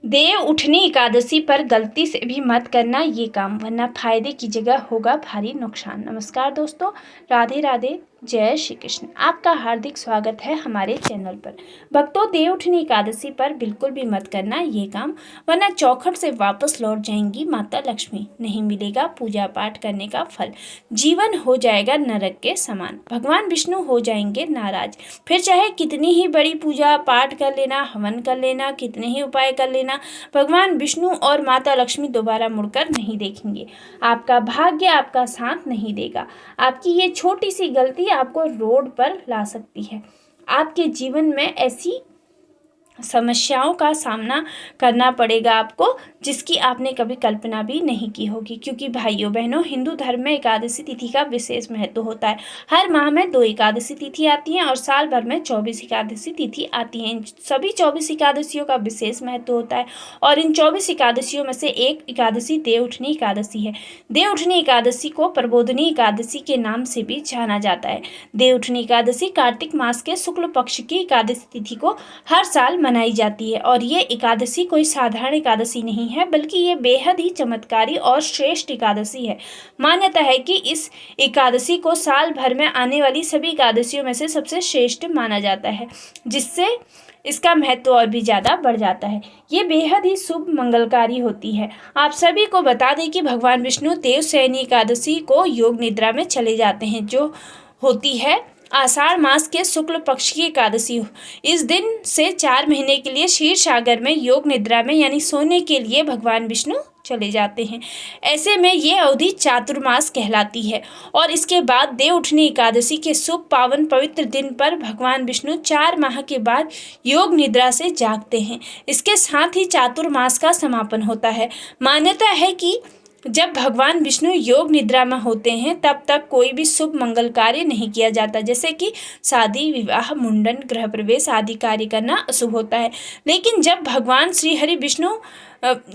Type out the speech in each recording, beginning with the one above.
देव उठनी एकादशी पर गलती से भी मत करना ये काम, वरना फायदे की जगह होगा भारी नुकसान। नमस्कार दोस्तों, राधे राधे, जय श्री कृष्ण। आपका हार्दिक स्वागत है हमारे चैनल पर। भक्तों, देव उठनी एकादशी पर बिल्कुल भी मत करना ये काम, वरना चौखट से वापस लौट जाएंगी माता लक्ष्मी। नहीं मिलेगा पूजा पाठ करने का फल, जीवन हो जाएगा नरक के समान। भगवान विष्णु हो जाएंगे नाराज। फिर चाहे कितनी ही बड़ी पूजा पाठ कर लेना, हवन कर लेना, कितने ही उपाय कर लेना, भगवान विष्णु और माता लक्ष्मी दोबारा मुड़कर नहीं देखेंगे। आपका भाग्य आपका साथ नहीं देगा। आपकी ये छोटी सी गलती आपको रोड पर ला सकती है। आपके जीवन में ऐसी समस्याओं का सामना करना पड़ेगा आपको, जिसकी आपने कभी कल्पना भी नहीं की होगी। क्योंकि भाइयों बहनों, हिंदू धर्म में एकादशी तिथि का विशेष महत्व होता है। हर माह में 2 एकादशी तिथि आती हैं और साल भर में 24 एकादशी तिथि आती हैं। सभी 24 एकादशियों का विशेष महत्व होता है और इन 24 एकादशियों में से एक एकादशी देव उठनी एकादशी है। देव उठनी एकादशी को प्रबोधनी एकादशी के नाम से भी जाना जाता है। देव उठनी एकादशी कार्तिक मास के शुक्ल पक्ष की एकादशी तिथि को हर साल मनाई जाती है और ये एकादशी कोई साधारण एकादशी नहीं है, बल्कि ये बेहद ही चमत्कारी और श्रेष्ठ एकादशी है। मान्यता है कि इस एकादशी को साल भर में आने वाली सभी एकादशियों में से सबसे श्रेष्ठ माना जाता है, जिससे इसका महत्व और भी ज़्यादा बढ़ जाता है। ये बेहद ही शुभ मंगलकारी होती है। आप सभी को बता दें कि भगवान विष्णु देवशयनी एकादशी को योग निद्रा में चले जाते हैं, जो होती है आषाढ़ मास के शुक्ल पक्ष की एकादशी। इस दिन से 4 महीने के लिए क्षीर सागर में योग निद्रा में यानी सोने के लिए भगवान विष्णु चले जाते हैं। ऐसे में ये अवधि चातुर्मास कहलाती है और इसके बाद देव उठनी एकादशी के शुभ पावन पवित्र दिन पर भगवान विष्णु 4 माह के बाद योग निद्रा से जागते हैं। इसके साथ ही चातुर्मास का समापन होता है। मान्यता है कि जब भगवान विष्णु योग निद्रा में होते हैं तब तक कोई भी शुभ मंगल कार्य नहीं किया जाता, जैसे कि शादी, विवाह, मुंडन, गृह प्रवेश आदि कार्य करना अशुभ होता है। लेकिन जब भगवान श्री हरि विष्णु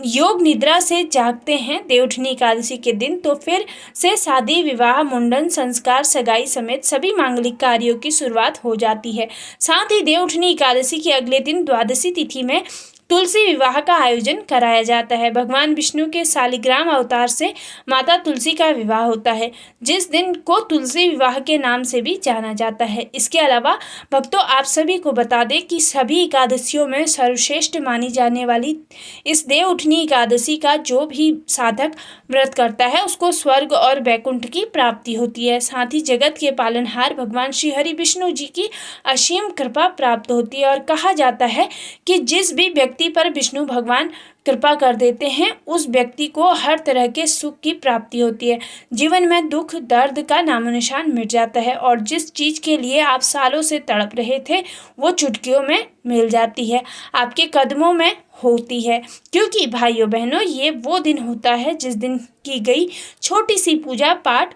योग निद्रा से जागते हैं देवउठनी एकादशी के दिन, तो फिर से शादी, विवाह, मुंडन, संस्कार, सगाई समेत सभी मांगलिक कार्यों की शुरुआत हो जाती है। साथ ही देवउठनी एकादशी के अगले दिन द्वादशी तिथि में तुलसी विवाह का आयोजन कराया जाता है। भगवान विष्णु के शालिग्राम अवतार से माता तुलसी का विवाह होता है, जिस दिन को तुलसी विवाह के नाम से भी जाना जाता है। इसके अलावा भक्तों, आप सभी को बता दें कि सभी एकादशियों में सर्वश्रेष्ठ मानी जाने वाली इस देव उठनी एकादशी का जो भी साधक व्रत करता है उसको स्वर्ग और वैकुंठ की प्राप्ति होती है। साथ ही जगत के पालनहार भगवान श्री हरि विष्णु जी की असीम कृपा प्राप्त होती है और कहा जाता है कि जिस भी व्यक्ति पर विष्णु भगवान कृपा कर देते हैं उस व्यक्ति को हर तरह के सुख की प्राप्ति होती है। जीवन में दुख दर्द का नामो निशान मिट जाता है और जिस चीज के लिए आप सालों से तड़प रहे थे वो चुटकियों में मिल जाती है, आपके कदमों में होती है। क्योंकि भाइयों बहनों, ये वो दिन होता है जिस दिन की गई छोटी सी पूजा पाठ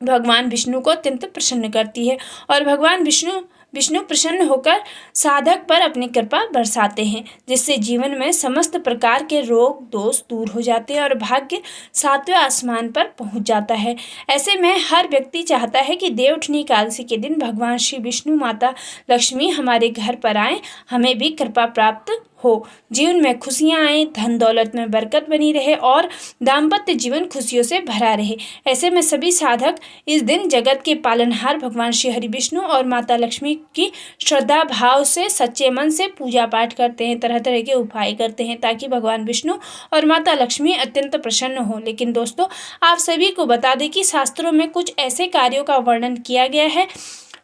भगवान विष्णु को अत्यंत प्रसन्न करती है और भगवान विष्णु प्रसन्न होकर साधक पर अपनी कृपा बरसाते हैं, जिससे जीवन में समस्त प्रकार के रोग दोष दूर हो जाते हैं और भाग्य 7वें आसमान पर पहुंच जाता है। ऐसे में हर व्यक्ति चाहता है कि देव उठनी एकादशी के दिन भगवान श्री विष्णु, माता लक्ष्मी हमारे घर पर आए, हमें भी कृपा प्राप्त हो, जीवन में खुशियां आए, धन दौलत में बरकत बनी रहे और दाम्पत्य जीवन खुशियों से भरा रहे। ऐसे में सभी साधक इस दिन जगत के पालनहार भगवान श्री हरि विष्णु और माता लक्ष्मी की श्रद्धा भाव से सच्चे मन से पूजा पाठ करते हैं, तरह तरह के उपाय करते हैं ताकि भगवान विष्णु और माता लक्ष्मी अत्यंत प्रसन्न हो। लेकिन दोस्तों, आप सभी को बता दें कि शास्त्रों में कुछ ऐसे कार्यों का वर्णन किया गया है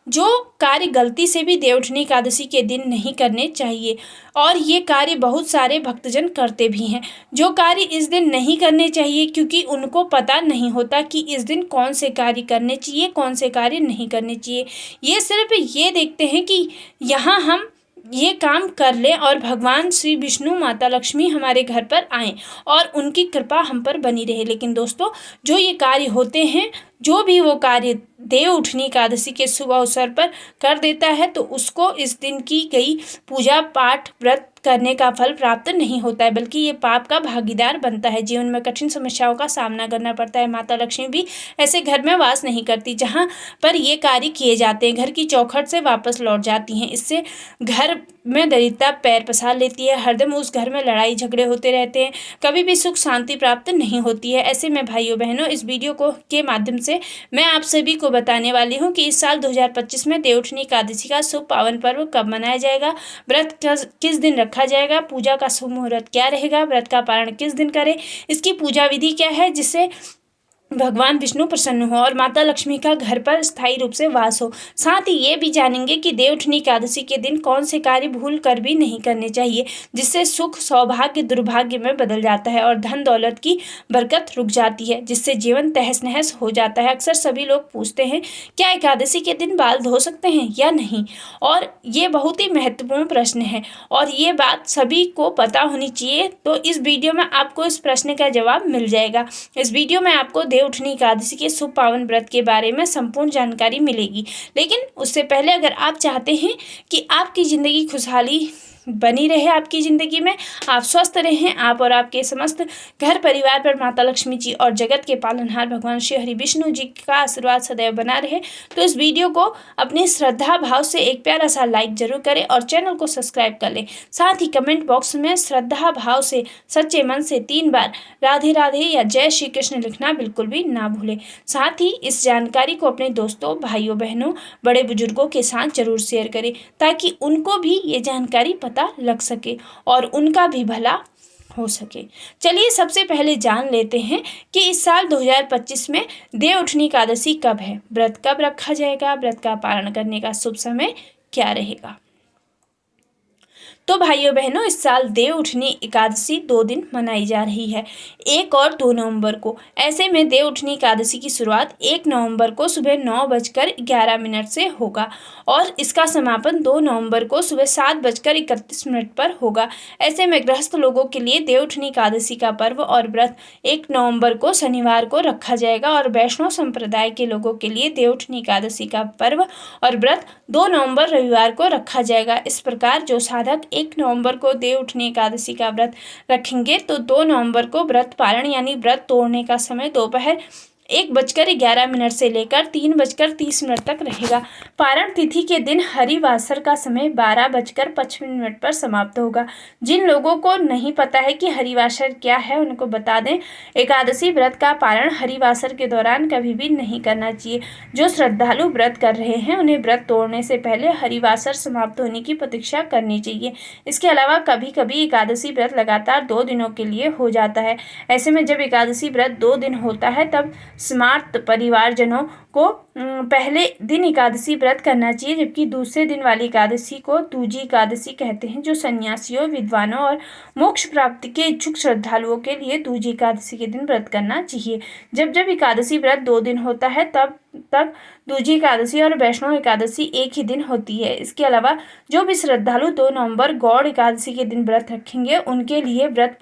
जो कार्य गलती से भी देव उठनी एकादशी के दिन नहीं करने चाहिए और ये कार्य बहुत सारे भक्तजन करते भी हैं। जो कार्य इस दिन नहीं करने चाहिए क्योंकि उनको पता नहीं होता कि इस दिन कौन से कार्य करने चाहिए, कौन से कार्य नहीं करने चाहिए। ये सिर्फ ये देखते हैं कि यहाँ हम ये काम कर लें और भगवान श्री विष्णु, माता लक्ष्मी हमारे घर पर आएँ और उनकी कृपा हम पर बनी रहे। लेकिन दोस्तों, जो ये कार्य होते हैं, जो भी वो कार्य देव उठनी एकादशी के शुभ अवसर पर कर देता है, तो उसको इस दिन की गई पूजा पाठ व्रत करने का फल प्राप्त नहीं होता है, बल्कि ये पाप का भागीदार बनता है। जीवन में कठिन समस्याओं का सामना करना पड़ता है। माता लक्ष्मी भी ऐसे घर में वास नहीं करती जहाँ पर ये कार्य किए जाते हैं। घर की चौखट से वापस लौट जाती हैं। इससे घर में दरिद्रता पैर पसार लेती है। हरदम उस घर में लड़ाई झगड़े होते रहते हैं। कभी भी सुख शांति प्राप्त नहीं होती है। ऐसे में भाइयों बहनों, इस वीडियो को के माध्यम से मैं आप सभी को बताने वाली हूँ कि इस साल 2025 में देवउठनी एकादशी का शुभ पावन पर्व कब मनाया जाएगा, व्रत किस दिन रखा जाएगा, पूजा का शुभ मुहूर्त क्या रहेगा, व्रत का पारण किस दिन करें, इसकी पूजा विधि क्या है जिससे भगवान विष्णु प्रसन्न हो और माता लक्ष्मी का घर पर स्थायी रूप से वास हो। साथ ही ये भी जानेंगे कि देवउठनी एकादशी के दिन कौन से कार्य भूल कर भी नहीं करने चाहिए, जिससे सुख सौभाग्य दुर्भाग्य में बदल जाता है और धन दौलत की बरकत रुक जाती है, जिससे जीवन तहस नहस हो जाता है। अक्सर सभी लोग पूछते हैं क्या एकादशी के दिन बाल धो सकते हैं या नहीं, और ये बहुत ही महत्वपूर्ण प्रश्न है और ये बात सभी को पता होनी चाहिए। तो इस वीडियो में आपको इस प्रश्न का जवाब मिल जाएगा। इस वीडियो में आपको देवउठनी एकादशी के शुभ पावन व्रत के बारे में संपूर्ण जानकारी मिलेगी। लेकिन उससे पहले अगर आप चाहते हैं कि आपकी ज़िंदगी खुशहाली बनी रहे, आपकी ज़िंदगी में आप स्वस्थ रहें, आप और आपके समस्त घर परिवार पर माता लक्ष्मी जी और जगत के पालनहार भगवान श्री हरि विष्णु जी का आशीर्वाद सदैव बना रहे, तो इस वीडियो को अपनी श्रद्धा भाव से एक प्यारा सा लाइक जरूर करें और चैनल को सब्सक्राइब कर लें। साथ ही कमेंट बॉक्स में श्रद्धा भाव से सच्चे मन से 3 बार राधे राधे या जय श्री कृष्ण लिखना बिल्कुल भी ना भूलें। साथ ही इस जानकारी को अपने दोस्तों, भाइयों बहनों, बड़े बुजुर्गों के साथ जरूर शेयर करें ताकि उनको भी ये जानकारी पता लग सके और उनका भी भला हो सके। चलिए सबसे पहले जान लेते हैं कि इस साल 2025 में देवउठनी एकादशी कब है, व्रत कब रखा जाएगा, व्रत का पारण करने का शुभ समय क्या रहेगा। तो भाइयों बहनों, इस साल देवउठनी एकादशी 2 दिन मनाई जा रही है, 1 और 2 नवंबर को। ऐसे में देवउठनी एकादशी की शुरुआत 1 नवंबर को सुबह 9:11 से होगा और इसका समापन 2 नवंबर को सुबह 7:31 पर होगा। ऐसे में गृहस्थ लोगों के लिए देवउठनी एकादशी का पर्व और व्रत 1 नवंबर को शनिवार को रखा जाएगा और वैष्णव संप्रदाय के लोगों के लिए देवउठनी एकादशी का पर्व और व्रत 2 नवंबर रविवार को रखा जाएगा। इस प्रकार जो साधक 1 नवंबर को देवउठनी एकादशी का व्रत रखेंगे तो 2 नवंबर को व्रत पारण यानी व्रत तोड़ने का समय दोपहर 1:11 से लेकर 3:30 तक रहेगा। पारण तिथि के दिन हरिवासर का समय 12:55 पर समाप्त होगा। जिन लोगों को नहीं पता है कि हरिवासर क्या है उनको बता दें, एकादशी व्रत का पारण हरिवासर के दौरान कभी भी नहीं करना चाहिए। जो श्रद्धालु व्रत कर रहे हैं उन्हें व्रत तोड़ने से पहले हरिवासर समाप्त होने की प्रतीक्षा करनी चाहिए। इसके अलावा कभी कभी एकादशी व्रत लगातार 2 दिनों के लिए हो जाता है। ऐसे में जब एकादशी व्रत 2 दिन होता है तब स्मार्त परिवारजनों को पहले दिन एकादशी व्रत करना चाहिए, जबकि दूसरे दिन वाली एकादशी को दूजी एकादशी कहते हैं, जो सन्यासियों, विद्वानों और मोक्ष प्राप्ति के इच्छुक श्रद्धालुओं के लिए दूजी एकादशी के दिन व्रत करना चाहिए। जब जब एकादशी व्रत 2 दिन होता है तब तक दूजी एकादशी और वैष्णव एकादशी एक ही दिन होती है। इसके अलावा जो भी श्रद्धालु 2 नवंबर गौड़ एकादशी के दिन व्रत रखेंगे उनके लिए व्रत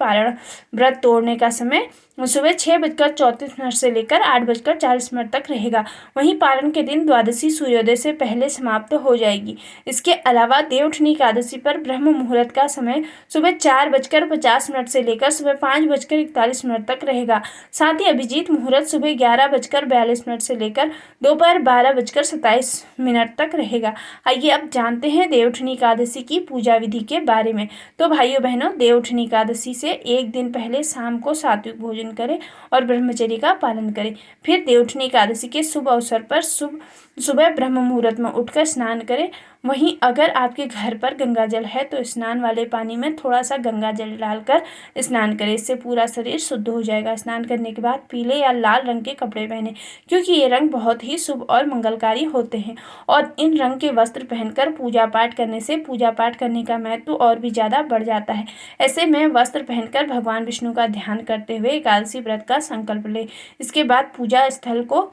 तोड़ने का समय सुबह 6:34 से लेकर 8:40 तक रहेगा। वहीं पारण के दिन द्वादशी सूर्योदय से पहले समाप्त हो जाएगी। इसके अलावा देवउठनी एकादशी पर ब्रह्म मुहूर्त का समय सुबह 4:50 से लेकर सुबह 5:41 तक रहेगा। साथ ही अभिजीत मुहूर्त सुबह 11:42 से लेकर दोपहर 12:27 तक रहेगा। आइए अब जानते हैं देवउठनी एकादशी की पूजा विधि के बारे में। तो भाइयों बहनों, देवउठनी एकादशी से एक दिन पहले शाम को सात्विक भोजन करें और ब्रह्मचर्य का पालन करें। फिर देवउठनी एकादशी के शुभ अवसर पर सुबह ब्रह्म मुहूर्त में उठकर स्नान करें। वहीं अगर आपके घर पर गंगा जल है तो स्नान वाले पानी में थोड़ा सा गंगा जल डालकर स्नान करें, इससे पूरा शरीर शुद्ध हो जाएगा। स्नान करने के बाद पीले या लाल रंग के कपड़े पहने, क्योंकि ये रंग बहुत ही शुभ और मंगलकारी होते हैं और इन रंग के वस्त्र पहनकर पूजा पाठ करने से पूजा पाठ करने का महत्व और भी ज़्यादा बढ़ जाता है। ऐसे में वस्त्र पहनकर भगवान विष्णु का ध्यान करते हुए एकादशी व्रत का संकल्प लें। इसके बाद पूजा स्थल को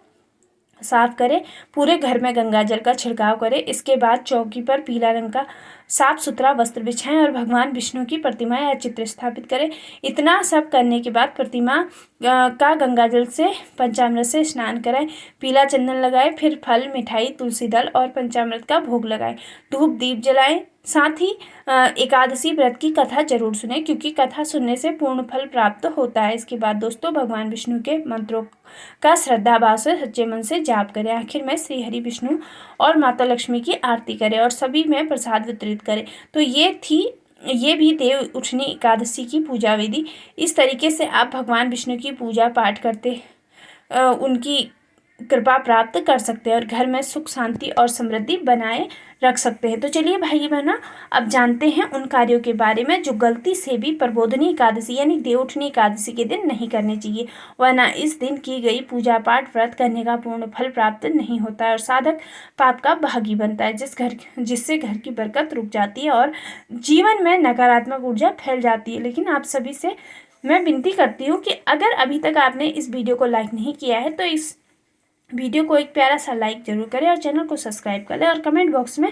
साफ करें, पूरे घर में गंगा जल का छिड़काव करें। इसके बाद चौकी पर पीला रंग का साफ सुथरा वस्त्र बिछाएं और भगवान विष्णु की प्रतिमा या चित्र स्थापित करें। इतना सब करने के बाद प्रतिमा का गंगा जल से पंचामृत से स्नान कराएं, पीला चंदन लगाएं, फिर फल, मिठाई, तुलसी दल और पंचामृत का भोग लगाएं, धूप दीप जलाएं, साथ ही एकादशी व्रत की कथा जरूर सुने, क्योंकि कथा सुनने से पूर्ण फल प्राप्त होता है। इसके बाद दोस्तों भगवान विष्णु के मंत्रों का श्रद्धा भाव से सच्चे मन से जाप करें। आखिर में श्री हरि विष्णु और माता लक्ष्मी की आरती करें और सभी में प्रसाद वितरित करें। तो ये भी देव उठनी एकादशी की पूजा विधि। इस तरीके से आप भगवान विष्णु की पूजा पाठ करते उनकी कृपा प्राप्त कर सकते हैं और घर में सुख शांति और समृद्धि बनाए रख सकते हैं। तो चलिए भाई बहनों, अब जानते हैं उन कार्यों के बारे में जो गलती से भी प्रबोधनी एकादशी यानी देवउठनी एकादशी के दिन नहीं करने चाहिए, वरना इस दिन की गई पूजा पाठ व्रत करने का पूर्ण फल प्राप्त नहीं होता है और साधक पाप का भागी बनता है, जिससे घर की बरकत रुक जाती है और जीवन में नकारात्मक ऊर्जा फैल जाती है। लेकिन आप सभी से मैं विनती करती हूँ कि अगर अभी तक आपने इस वीडियो को लाइक नहीं किया है तो इस वीडियो को एक प्यारा सा लाइक जरूर करें और चैनल को सब्सक्राइब कर लें और कमेंट बॉक्स में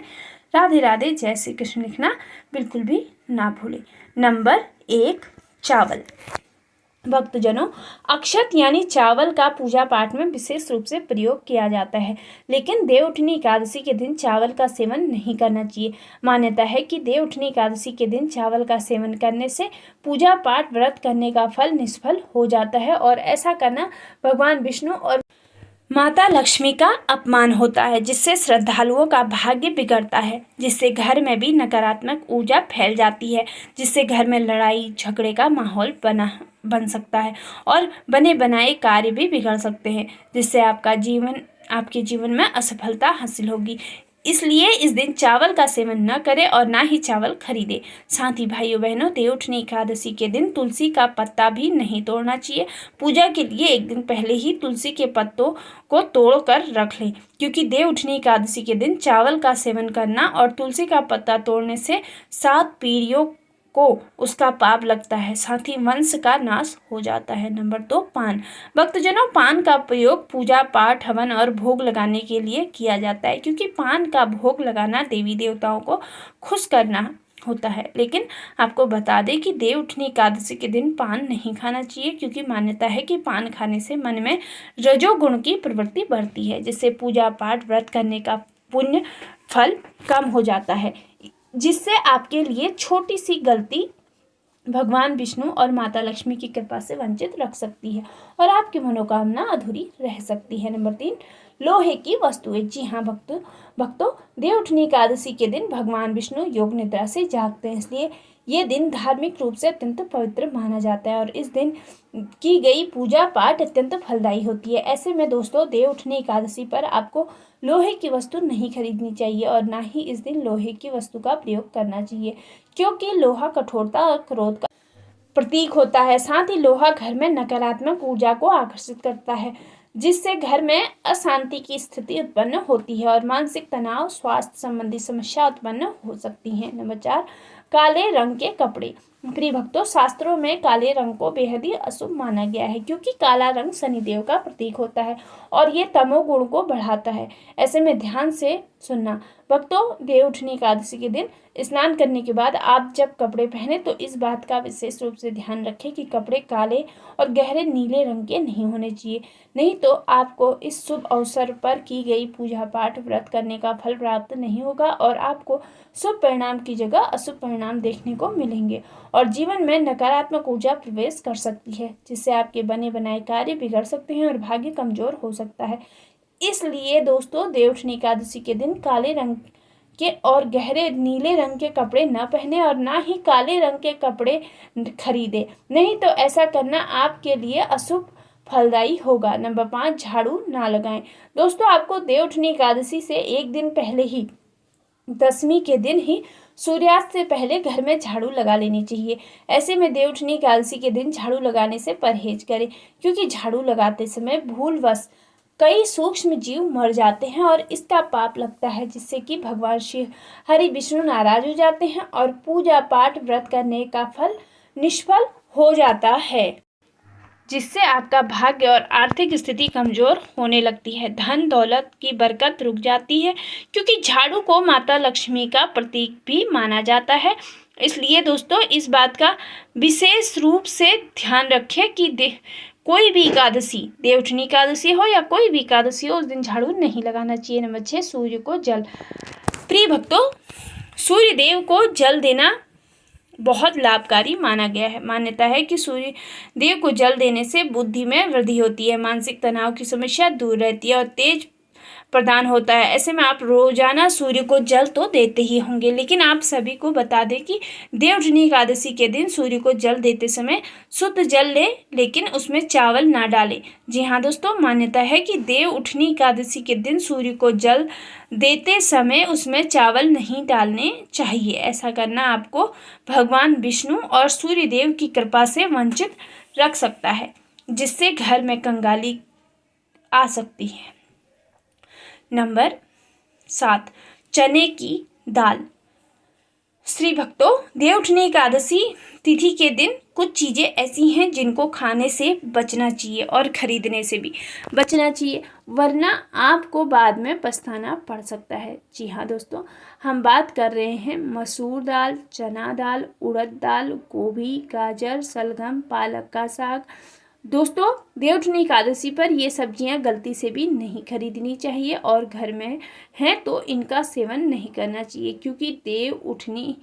राधे राधे जय श्री कृष्ण लिखना बिल्कुल भी ना भूलें। नंबर 1, चावल। भक्तजनों, अक्षत यानी चावल का पूजा पाठ में विशेष रूप से प्रयोग किया जाता है, लेकिन देवउठनी एकादशी के दिन चावल का सेवन नहीं करना चाहिए। मान्यता है कि देवउठनी एकादशी के दिन चावल का सेवन करने से पूजा पाठ व्रत करने का फल निष्फल हो जाता है और ऐसा करना भगवान विष्णु और माता लक्ष्मी का अपमान होता है, जिससे श्रद्धालुओं का भाग्य बिगड़ता है, जिससे घर में भी नकारात्मक ऊर्जा फैल जाती है, जिससे घर में लड़ाई झगड़े का माहौल बन सकता है और बने बनाए कार्य भी बिगड़ सकते हैं, जिससे आपके जीवन में असफलता हासिल होगी। इसलिए इस दिन चावल का सेवन न करें और ना ही चावल खरीदें। साथ ही भाइयों बहनों, देवउठनी एकादशी के दिन तुलसी का पत्ता भी नहीं तोड़ना चाहिए। पूजा के लिए एक दिन पहले ही तुलसी के पत्तों को तोड़कर रख लें, क्योंकि देवउठनी एकादशी के दिन चावल का सेवन करना और तुलसी का पत्ता तोड़ने से 7 पीढ़ियों को उसका पाप लगता है, साथ ही वंश का नाश हो जाता है। नंबर 2, पान। भक्तजनों, पान का प्रयोग पूजा पाठ हवन और भोग लगाने के लिए किया जाता है, क्योंकि पान का भोग लगाना देवी देवताओं को खुश करना होता है। लेकिन आपको बता दें कि देवउठनी एकादशी के दिन पान नहीं खाना चाहिए, क्योंकि मान्यता है कि पान खाने से मन में रजोगुण की प्रवृत्ति बढ़ती है, जिससे पूजा पाठ व्रत करने का पुण्य फल कम हो जाता है, जिससे आपके लिए छोटी सी गलती भगवान विष्णु और माता लक्ष्मी की कृपा से वंचित रख सकती है और आपकी मनोकामना अधूरी रह सकती है। नंबर 3, लोहे की वस्तुएं। जी हाँ भक्तों, देवउठनी एकादशी के दिन भगवान विष्णु योग निद्रा से जागते हैं, इसलिए ये दिन धार्मिक रूप से अत्यंत पवित्र माना जाता है और इस दिन की गई पूजा पाठ अत्यंत फलदायी होती है। ऐसे में दोस्तों, देवउठनी एकादशी पर आपको लोहे की वस्तु नहीं खरीदनी चाहिए और ना ही इस दिन लोहे की वस्तु का प्रयोग करना चाहिए, क्योंकि लोहा कठोरता और क्रोध का प्रतीक होता है। साथ ही लोहा घर में नकारात्मक ऊर्जा को आकर्षित करता है, जिससे घर में अशांति की स्थिति उत्पन्न होती है और मानसिक तनाव, स्वास्थ्य संबंधी समस्या उत्पन्न हो सकती हैं। नंबर 4, काले रंग के कपड़े। प्रिय भक्तों, शास्त्रों में काले रंग को बेहद ही अशुभ माना गया है, क्योंकि काला रंग शनिदेव का प्रतीक होता है और ये तमोगुण को बढ़ाता है। ऐसे में ध्यान से सुनना भक्तों, देवउठनी एकादशी के दिन स्नान करने के बाद आप जब कपड़े पहने तो इस बात का विशेष रूप से ध्यान रखें कि कपड़े काले और गहरे नीले रंग के नहीं होने चाहिए, नहीं तो आपको इस शुभ अवसर पर की गई पूजा पाठ व्रत करने का फल प्राप्त नहीं होगा और आपको शुभ परिणाम की जगह अशुभ परिणाम देखने को मिलेंगे और जीवन में नकारात्मक ऊर्जा प्रवेश कर सकती है, जिससे आपके बने बनाए कार्य बिगड़ सकते हैं और भाग्य कमजोर हो सकता है। इसलिए दोस्तों, देवउठनी एकादशी के दिन काले रंग के और गहरे नीले रंग के कपड़े न पहने और ना ही काले रंग के कपड़े खरीदे, नहीं तो ऐसा करना आपके लिए अशुभ फलदायी होगा। नंबर 5, झाड़ू ना लगाएं। दोस्तों, आपको देवउठनी एकादशी से एक दिन पहले ही, दशमी के दिन ही सूर्यास्त से पहले घर में झाड़ू लगा लेनी चाहिए। ऐसे में देवउठनी एकादशी के दिन झाड़ू लगाने से परहेज करें, क्योंकि झाड़ू लगाते समय भूलवश कई सूक्ष्म जीव मर जाते हैं और इसका पाप लगता है, जिससे कि भगवान श्री हरि विष्णु नाराज हो जाते हैं और पूजा पाठ व्रत करने का फल निष्फल हो जाता है, जिससे आपका भाग्य और आर्थिक स्थिति कमजोर होने लगती है, धन दौलत की बरकत रुक जाती है, क्योंकि झाड़ू को माता लक्ष्मी का प्रतीक भी माना जाता है। इसलिए दोस्तों, इस बात का विशेष रूप से ध्यान रखें कि कोई भी एकादशी, देवउठनी एकादशी हो या कोई भी एकादशी हो, उस दिन झाड़ू नहीं लगाना चाहिए। नंबर 6, सूर्य को जल। प्रिय भक्तों, सूर्य देव को जल देना बहुत लाभकारी माना गया है। मान्यता है कि सूर्य देव को जल देने से बुद्धि में वृद्धि होती है, मानसिक तनाव की समस्या दूर रहती है और तेज प्रदान होता है। ऐसे में आप रोजाना सूर्य को जल तो देते ही होंगे, लेकिन आप सभी को बता दें कि देवउठनी एकादशी के दिन सूर्य को जल देते समय शुद्ध जल लें, लेकिन उसमें चावल ना डालें। जी हाँ दोस्तों, मान्यता है कि देवउठनी एकादशी के दिन सूर्य को जल देते समय उसमें चावल नहीं डालने चाहिए। ऐसा करना आपको भगवान विष्णु और सूर्य देव की कृपा से वंचित रख सकता है, जिससे घर में कंगाली आ सकती है। नंबर 7, चने की दाल। श्री भक्तों, देवउठनी एकादशी तिथि के दिन कुछ चीज़ें ऐसी हैं जिनको खाने से बचना चाहिए और खरीदने से भी बचना चाहिए, वरना आपको बाद में पछताना पड़ सकता है। जी हाँ दोस्तों, हम बात कर रहे हैं मसूर दाल, चना दाल, उड़द दाल, गोभी, गाजर, शलगम, पालक का साग। दोस्तों, देवउठनी एकादशी पर ये सब्जियां गलती से भी नहीं खरीदनी चाहिए और घर में हैं तो इनका सेवन नहीं करना चाहिए, क्योंकि देवउठनी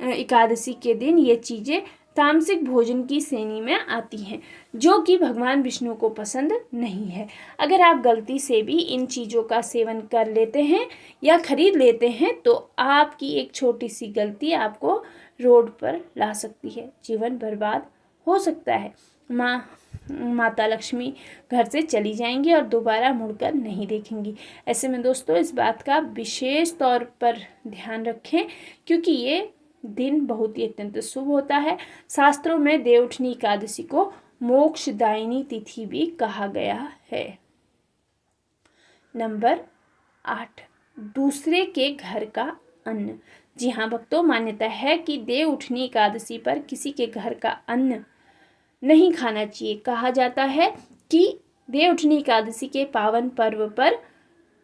एकादशी के दिन ये चीज़ें तामसिक भोजन की श्रेणी में आती हैं, जो कि भगवान विष्णु को पसंद नहीं है। अगर आप गलती से भी इन चीज़ों का सेवन कर लेते हैं या खरीद लेते हैं तो आपकी एक छोटी सी गलती आपको रोड पर ला सकती है, जीवन बर्बाद हो सकता है। माता लक्ष्मी घर से चली जाएंगी और दोबारा मुड़कर नहीं देखेंगी। ऐसे में दोस्तों, इस बात का विशेष तौर पर ध्यान रखें, क्योंकि ये दिन बहुत ही अत्यंत शुभ होता है। शास्त्रों में देवउठनी एकादशी को मोक्षदायिनी तिथि भी कहा गया है। नंबर 8, दूसरे के घर का अन्न। जी हाँ भक्तों, मान्यता है कि देवउठनी एकादशी पर किसी के घर का अन्न नहीं खाना चाहिए। कहा जाता है कि देवउठनी एकादशी के पावन पर्व पर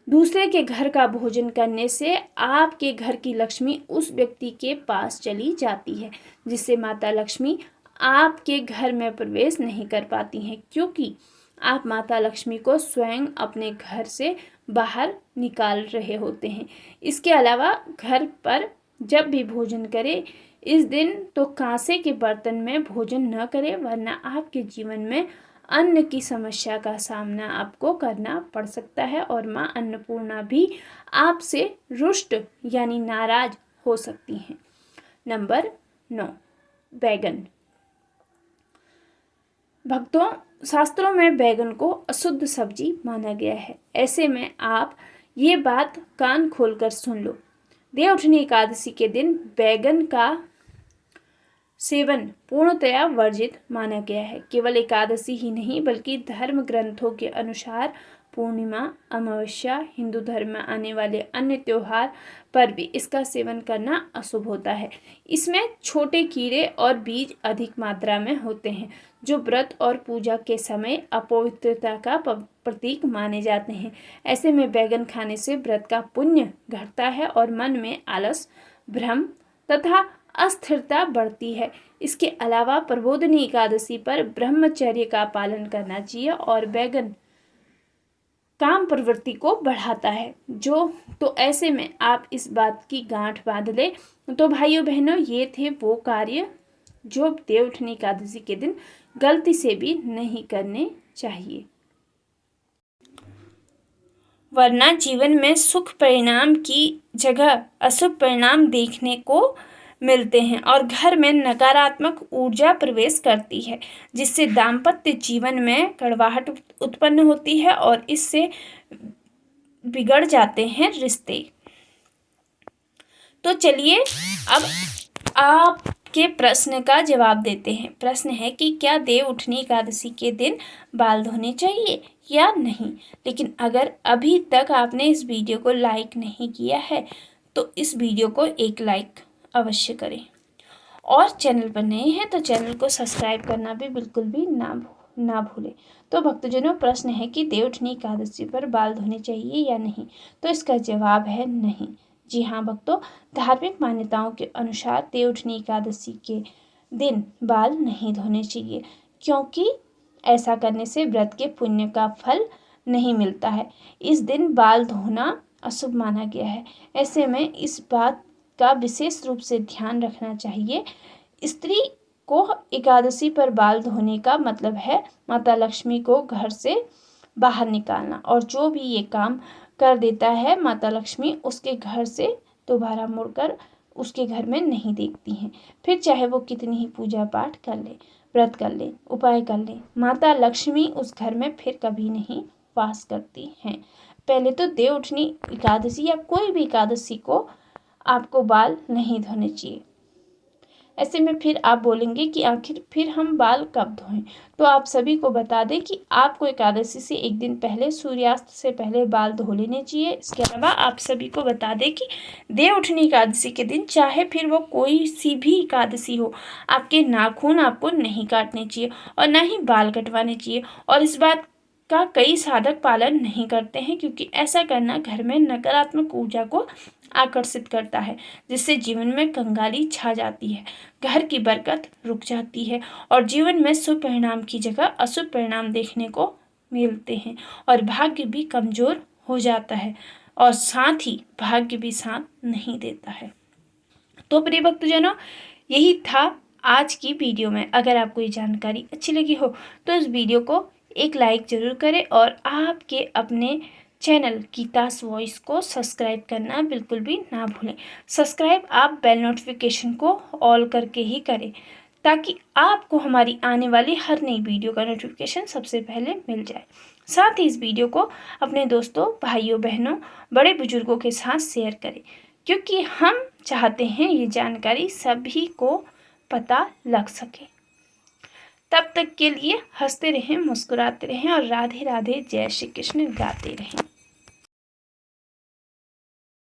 दूसरे के घर का भोजन करने से आपके घर की लक्ष्मी उस व्यक्ति के पास चली जाती है, जिससे माता लक्ष्मी आपके घर में प्रवेश नहीं कर पाती हैं, क्योंकि आप माता लक्ष्मी को स्वयं अपने घर से बाहर निकाल रहे होते हैं। इसके अलावा घर पर जब भी भोजन करें इस दिन तो कांसे के बर्तन में भोजन न करें, वरना आपके जीवन में अन्न की समस्या का सामना आपको करना पड़ सकता है और माँ अन्नपूर्णा भी आपसे रुष्ट यानी नाराज हो सकती हैं। नंबर 9, बैगन। भक्तों, शास्त्रों में बैगन को अशुद्ध सब्जी माना गया है। ऐसे में आप ये बात कान खोलकर सुन लो, देवउठनी एकादशी के दिन बैगन का सेवन पूर्णतया वर्जित माना गया है। केवल एकादशी ही नहीं बल्कि धर्म ग्रंथों के अनुसार पूर्णिमा, अमावस्या, हिंदू धर्म में आने वाले अन्य त्योहार पर भी इसका सेवन करना अशुभ होता है। इसमें छोटे कीड़े और बीज अधिक मात्रा में होते हैं, जो व्रत और पूजा के समय अपवित्रता का प्रतीक माने जाते हैं। ऐसे में बैगन खाने से व्रत का पुण्य घटता है और मन में आलस, भ्रम तथा अस्थिरता बढ़ती है। इसके अलावा प्रबोधिनी एकादशी पर ब्रह्मचर्य का पालन करना चाहिए और बैगन काम प्रवृत्ति को बढ़ाता है, तो ऐसे में आप इस बात की गांठ बांध ले। तो भाइयों बहनों, ये थे वो कार्य जो देवउठनी एकादशी के दिन गलती से भी नहीं करने चाहिए, वरना जीवन में सुख परिणाम की जगह अशुभ परिणाम देखने को मिलते हैं और घर में नकारात्मक ऊर्जा प्रवेश करती है, जिससे दाम्पत्य जीवन में कड़वाहट उत्पन्न होती है और इससे बिगड़ जाते हैं रिश्ते। तो चलिए अब आपके प्रश्न का जवाब देते हैं। प्रश्न है कि क्या देवउठनी एकादशी के दिन बाल धोने चाहिए या नहीं। लेकिन अगर अभी तक आपने इस वीडियो को लाइक नहीं किया है तो इस वीडियो को एक लाइक अवश्य करें और चैनल पर नए हैं तो चैनल को सब्सक्राइब करना भी बिल्कुल भी ना भूलें। तो भक्तजनों, प्रश्न है कि देवउठनी एकादशी पर बाल धोने चाहिए या नहीं, तो इसका जवाब है नहीं। जी हाँ भक्तों, धार्मिक मान्यताओं के अनुसार देवउठनी एकादशी के दिन बाल नहीं धोने चाहिए, क्योंकि ऐसा करने से व्रत के पुण्य का फल नहीं मिलता है। इस दिन बाल धोना अशुभ माना गया है। ऐसे में इस बात का विशेष रूप से ध्यान रखना चाहिए। स्त्री को एकादशी पर बाल धोने का मतलब है माता लक्ष्मी को घर से बाहर निकालना, और जो भी ये काम कर देता है माता लक्ष्मी उसके घर से दोबारा मुड़कर उसके घर में नहीं देखती हैं। फिर चाहे वो कितनी ही पूजा पाठ कर ले, व्रत कर ले, उपाय कर ले, माता लक्ष्मी उस घर में फिर कभी नहीं वास करती हैं। पहले तो देवउठनी एकादशी या कोई भी एकादशी को आपको बाल नहीं धोने चाहिए। ऐसे में फिर आप बोलेंगे कि आखिर फिर हम बाल कब धोएं, तो आप सभी को बता दें कि आपको एकादशी से एक दिन पहले, सूर्यास्त से पहले बाल धो लेने चाहिए। इसके अलावा आप सभी को बता दें कि देवउठनी एकादशी के दिन, चाहे फिर वो कोई सी भी एकादशी हो, आपके नाखून आपको नहीं काटने चाहिए और ना ही बाल कटवाने चाहिए। और इस बात का कई साधक पालन नहीं करते हैं, क्योंकि ऐसा करना घर में नकारात्मक ऊर्जा को आकर्षित करता है, जिससे जीवन में कंगाली छा जाती है, घर की बरकत रुक जाती है और जीवन में शुभ परिणाम की जगह अशुभ परिणाम देखने को मिलते हैं और भाग्य भी कमजोर हो जाता है और साथ ही भाग्य भी साथ नहीं देता है। तो प्रिय भक्तजनों, यही था आज की वीडियो में। अगर आपको ये जानकारी अच्छी लगी हो तो इस वीडियो को एक लाइक जरूर करें और आपके अपने चैनल गीतास वॉइस को सब्सक्राइब करना बिल्कुल भी ना भूलें। सब्सक्राइब आप बेल नोटिफिकेशन को ऑल करके ही करें, ताकि आपको हमारी आने वाली हर नई वीडियो का नोटिफिकेशन सबसे पहले मिल जाए। साथ ही इस वीडियो को अपने दोस्तों, भाइयों, बहनों, बड़े बुजुर्गों के साथ शेयर करें, क्योंकि हम चाहते हैं ये जानकारी सभी को पता लग सके। तब तक के लिए हंसते रहें, मुस्कुराते रहें और राधे राधे जय श्री कृष्ण गाते रहें।